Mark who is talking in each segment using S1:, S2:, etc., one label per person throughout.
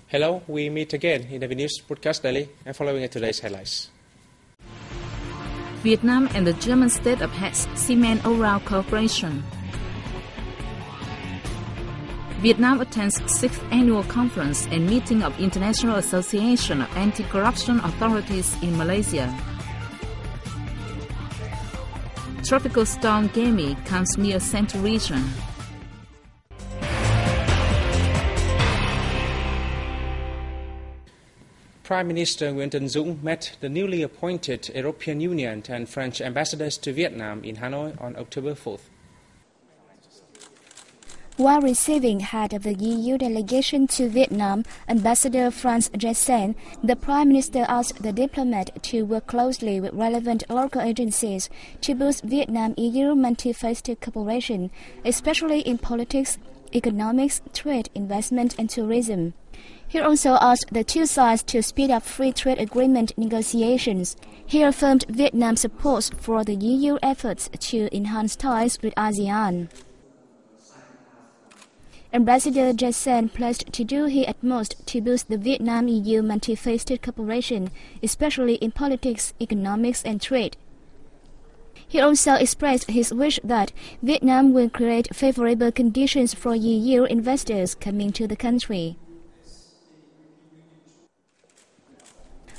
S1: Hello, we meet again in the News Broadcast Daily and following today's highlights.
S2: Vietnam and the German state of Hesse cement oral cooperation. Vietnam attends 6th Annual Conference and Meeting of International Association of Anti-Corruption Authorities in Malaysia. Tropical storm Gemi comes near Central Region.
S1: Prime Minister Nguyễn Tấn Dũng met the newly appointed European Union and French ambassadors to Vietnam in Hanoi on October 4th.
S3: While receiving head of the EU delegation to Vietnam, Ambassador Franz Jessen, the Prime Minister asked the diplomat to work closely with relevant local agencies to boost Vietnam-EU multifaceted cooperation, especially in politics, economics, trade, investment and tourism. He also asked the two sides to speed up free trade agreement negotiations. He affirmed Vietnam's support for the EU efforts to enhance ties with ASEAN. Ambassador Jessen pledged to do his utmost to boost the Vietnam-EU multifaceted cooperation, especially in politics, economics and trade. He also expressed his wish that Vietnam will create favorable conditions for EU investors coming to the country.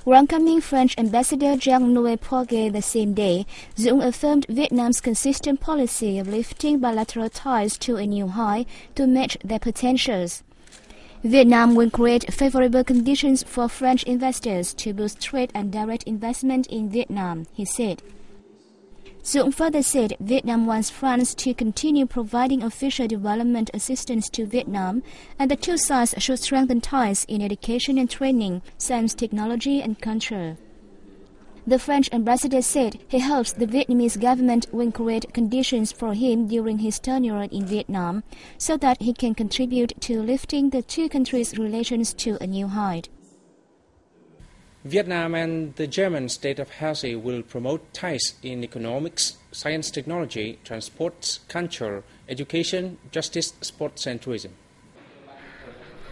S3: Welcoming French Ambassador Jean-Noël Poguet the same day, Dũng affirmed Vietnam's consistent policy of lifting bilateral ties to a new high to match their potentials. Vietnam will create favorable conditions for French investors to boost trade and direct investment in Vietnam, he said. Dũng further said Vietnam wants France to continue providing official development assistance to Vietnam, and the two sides should strengthen ties in education and training, science, technology and culture. The French ambassador said he hopes the Vietnamese government will create conditions for him during his tenure in Vietnam so that he can contribute to lifting the two countries' relations to a new height.
S1: Vietnam and the German state of Hesse will promote ties in economics, science, technology, transports, culture, education, justice, sports and tourism.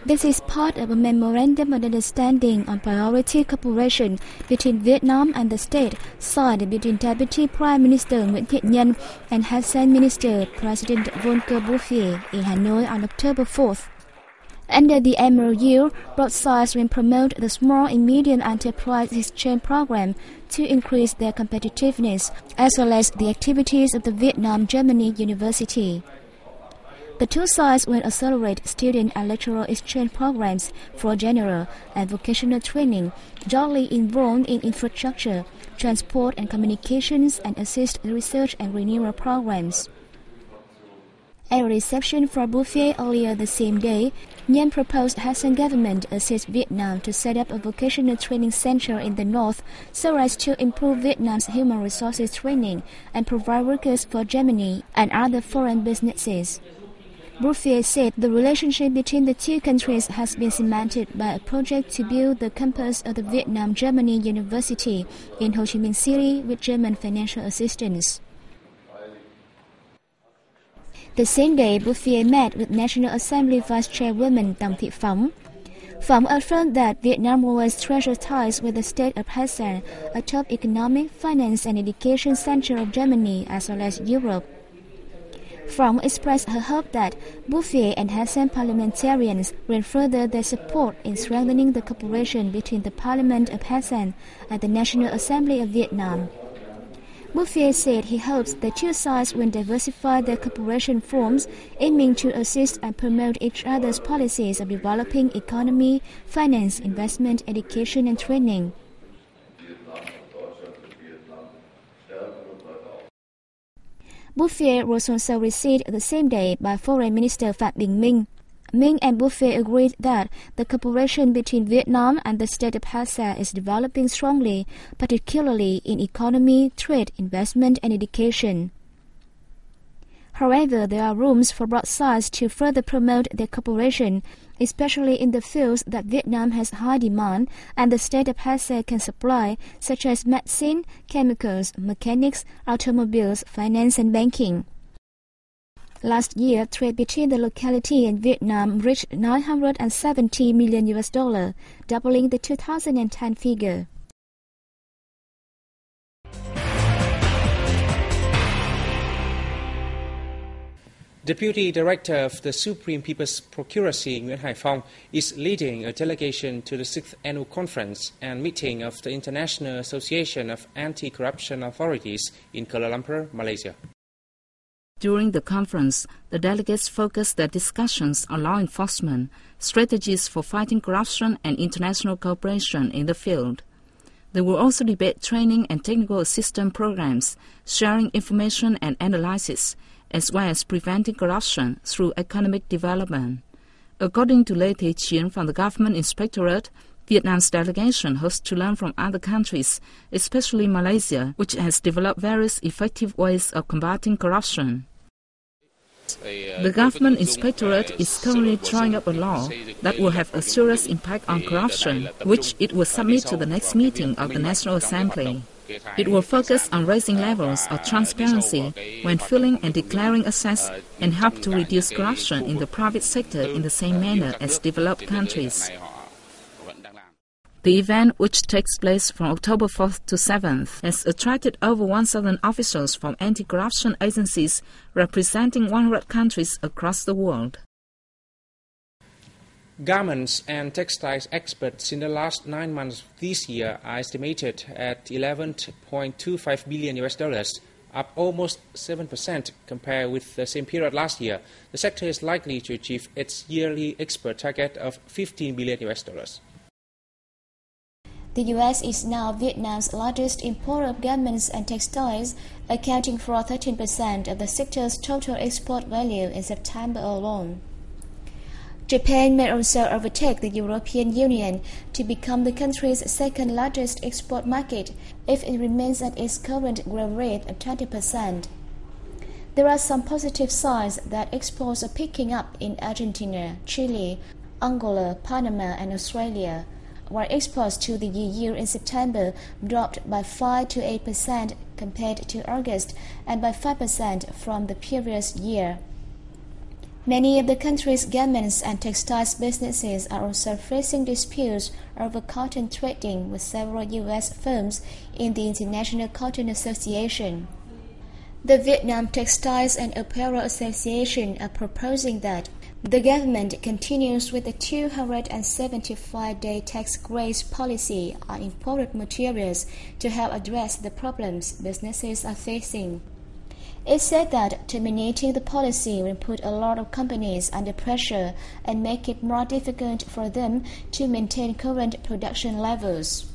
S3: This is part of a memorandum of understanding on priority cooperation between Vietnam and the state signed between Deputy Prime Minister Nguyễn Thiện Nhân and Hesse Minister President Volker Bouffier in Hanoi on October 4th. Under the MOU, both sides will promote the small and medium enterprise exchange program to increase their competitiveness, as well as the activities of the Vietnam-Germany University. The two sides will accelerate student and lecturer exchange programs for general and vocational training, jointly involved in infrastructure, transport and communications, and assist research and renewal programs. At a reception for Bouffier earlier the same day, Nhân proposed Hesse government assist Vietnam to set up a vocational training center in the north so as to improve Vietnam's human resources training and provide workers for Germany and other foreign businesses. Bouffier said the relationship between the two countries has been cemented by a project to build the campus of the Vietnam-Germany University in Ho Chi Minh City with German financial assistance. The same day, Bouffier met with National Assembly Vice Chairwoman Tòng Thị Phóng. Phóng affirmed that Vietnam will always treasure ties with the state of Hesse, a top economic, finance and education center of Germany as well as Europe. Phóng expressed her hope that Bouffier and Hesse parliamentarians will further their support in strengthening the cooperation between the Parliament of Hesse and the National Assembly of Vietnam. Bouffier said he hopes the two sides will diversify their cooperation forms, aiming to assist and promote each other's policies of developing economy, finance, investment, education and training. Bouffier was also received the same day by Foreign Minister Phạm Bình Minh. Minh and Bouffier agreed that the cooperation between Vietnam and the state of Hesse is developing strongly, particularly in economy, trade, investment and education. However, there are rooms for both sides to further promote their cooperation, especially in the fields that Vietnam has high demand and the state of Hesse can supply, such as medicine, chemicals, mechanics, automobiles, finance and banking. Last year, trade between the locality and Vietnam reached $970 million, doubling the 2010 figure.
S1: Deputy Director of the Supreme People's Procuracy, Nguyễn Hải Phong, is leading a delegation to the 6th Annual Conference and meeting of the International Association of Anti-Corruption Authorities in Kuala Lumpur, Malaysia.
S2: During the conference, the delegates focused their discussions on law enforcement, strategies for fighting corruption and international cooperation in the field. They will also debate training and technical assistance programs, sharing information and analysis, as well as preventing corruption through economic development. According to Lê Thế Chiến from the Government Inspectorate, Vietnam's delegation hopes to learn from other countries, especially Malaysia, which has developed various effective ways of combating corruption. The Government Inspectorate is currently drawing up a law that will have a serious impact on corruption, which it will submit to the next meeting of the National Assembly. It will focus on raising levels of transparency when filing and declaring assets and help to reduce corruption in the private sector in the same manner as developed countries. The event, which takes place from October 4th to 7th, has attracted over 1,000 officials from anti-corruption agencies representing 100 countries across the world.
S1: Garments and textiles exports in the last 9 months of this year are estimated at $11.25 billion, up almost 7% compared with the same period last year. The sector is likely to achieve its yearly export target of $15 billion.
S3: The U.S. is now Vietnam's largest importer of garments and textiles, accounting for 13% of the sector's total export value in September alone. Japan may also overtake the European Union to become the country's second largest export market if it remains at its current growth rate of 20%. There are some positive signs that exports are picking up in Argentina, Chile, Angola, Panama, and Australia, while exports to the EU in September dropped by 5 to 8% compared to August and by 5% from the previous year. Many of the country's garments and textiles businesses are also facing disputes over cotton trading with several U.S. firms in the International Cotton Association. The Vietnam Textiles and Apparel Association are proposing that the government continues with the 275-day tax grace policy on imported materials to help address the problems businesses are facing. It said that terminating the policy will put a lot of companies under pressure and make it more difficult for them to maintain current production levels.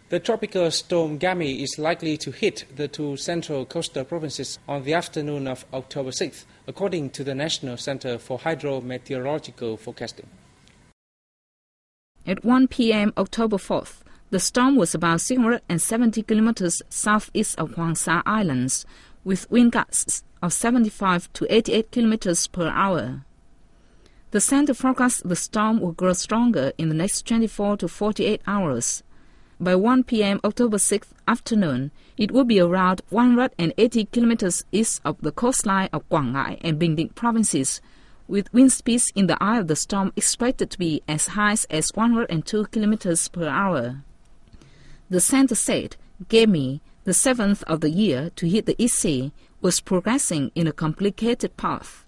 S1: The tropical storm Gami is likely to hit the two central coastal provinces on the afternoon of October 6th, according to the National Center for Hydrometeorological Forecasting.
S2: At 1 p.m. October 4th, the storm was about 670 kilometers southeast of Hoàng Sa Islands, with wind gusts of 75 to 88 kilometers per hour. The center forecasts the storm will grow stronger in the next 24 to 48 hours. By 1 p.m. October 6th afternoon, it will be around 180 kilometers east of the coastline of Quảng Ngãi and Bình Định provinces, with wind speeds in the eye of the storm expected to be as high as 102 kilometers per hour. The center said Gami, the seventh of the year to hit the East Sea, was progressing in a complicated path.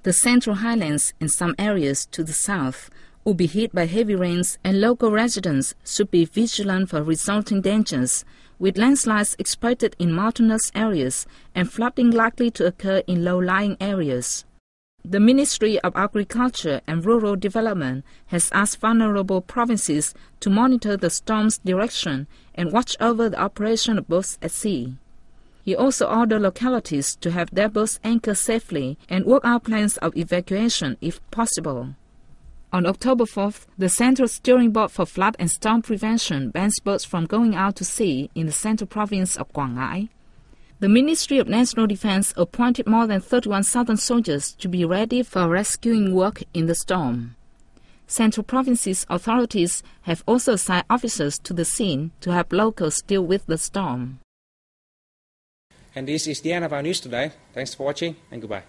S2: The Central Highlands and some areas to the south will be hit by heavy rains, and local residents should be vigilant for resulting dangers, with landslides expected in mountainous areas and flooding likely to occur in low-lying areas. The Ministry of Agriculture and Rural Development has asked vulnerable provinces to monitor the storm's direction and watch over the operation of boats at sea. He also ordered localities to have their boats anchored safely and work out plans of evacuation if possible. On October 4th, the Central Steering Board for Flood and Storm Prevention bans boats from going out to sea in the central province of Quảng Ngãi. The Ministry of National Defense appointed more than 31,000 soldiers to be ready for rescuing work in the storm. Central Province's authorities have also assigned officers to the scene to help locals deal with the storm.
S1: And this is the end of our news today. Thanks for watching and goodbye.